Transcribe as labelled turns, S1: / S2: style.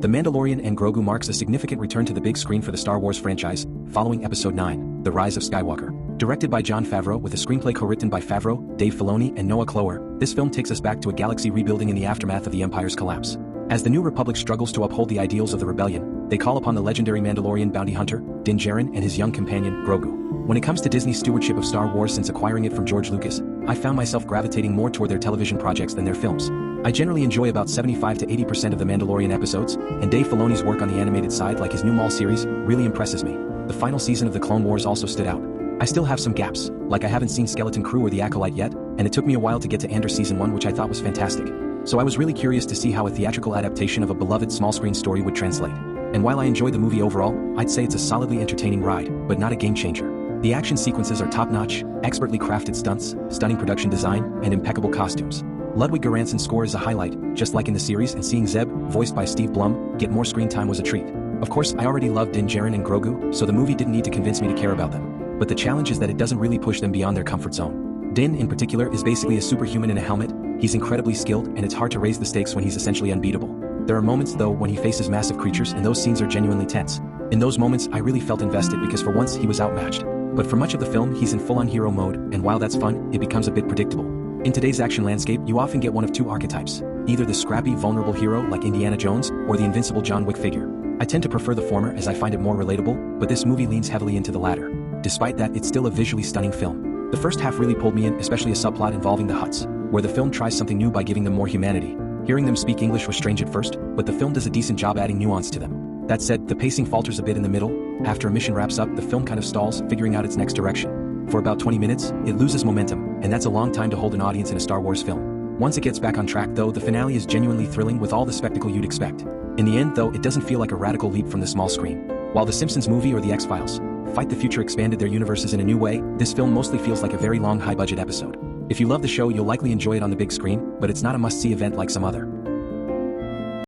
S1: The Mandalorian and Grogu marks a significant return to the big screen for the Star Wars franchise, following Episode 9, The Rise of Skywalker. Directed by Jon Favreau with a screenplay co-written by Favreau, Dave Filoni, and Noah Clower, this film takes us back to a galaxy rebuilding in the aftermath of the Empire's collapse. As the New Republic struggles to uphold the ideals of the rebellion, they call upon the legendary Mandalorian bounty hunter, Din Djarin, and his young companion, Grogu. When it comes to Disney's stewardship of Star Wars since acquiring it from George Lucas, I found myself gravitating more toward their television projects than their films. I generally enjoy about 75 to 80% of the Mandalorian episodes, and Dave Filoni's work on the animated side, like his new Maul series, really impresses me. The final season of the Clone Wars also stood out. I still have some gaps, like I haven't seen Skeleton Crew or The Acolyte yet, and it took me a while to get to Andor Season 1, which I thought was fantastic. So I was really curious to see how a theatrical adaptation of a beloved small-screen story would translate. And while I enjoyed the movie overall, I'd say it's a solidly entertaining ride, but not a game-changer. The action sequences are top-notch, expertly crafted stunts, stunning production design, and impeccable costumes. Ludwig Göransson's score is a highlight, just like in the series, and seeing Zeb, voiced by Steve Blum, get more screen time was a treat. Of course, I already loved Din Djarin and Grogu, so the movie didn't need to convince me to care about them. But the challenge is that it doesn't really push them beyond their comfort zone. Din, in particular, is basically a superhuman in a helmet. He's incredibly skilled, and it's hard to raise the stakes when he's essentially unbeatable. There are moments, though, when he faces massive creatures, and those scenes are genuinely tense. In those moments, I really felt invested because for once, he was outmatched. But for much of the film, he's in full-on hero mode, and while that's fun, it becomes a bit predictable. In today's action landscape, you often get one of two archetypes. Either the scrappy, vulnerable hero like Indiana Jones, or the invincible John Wick figure. I tend to prefer the former as I find it more relatable, but this movie leans heavily into the latter. Despite that, it's still a visually stunning film. The first half really pulled me in, especially a subplot involving the Hutts, where the film tries something new by giving them more humanity. Hearing them speak English was strange at first, but the film does a decent job adding nuance to them. That said, the pacing falters a bit in the middle. After a mission wraps up, the film kind of stalls, figuring out its next direction. For about 20 minutes, it loses momentum, and that's a long time to hold an audience in a Star Wars film. Once it gets back on track though, the finale is genuinely thrilling with all the spectacle you'd expect. In the end though, it doesn't feel like a radical leap from the small screen. While The Simpsons movie or The X-Files, Fight the Future expanded their universes in a new way, this film mostly feels like a very long high-budget episode. If you love the show, you'll likely enjoy it on the big screen, but it's not a must-see event like some other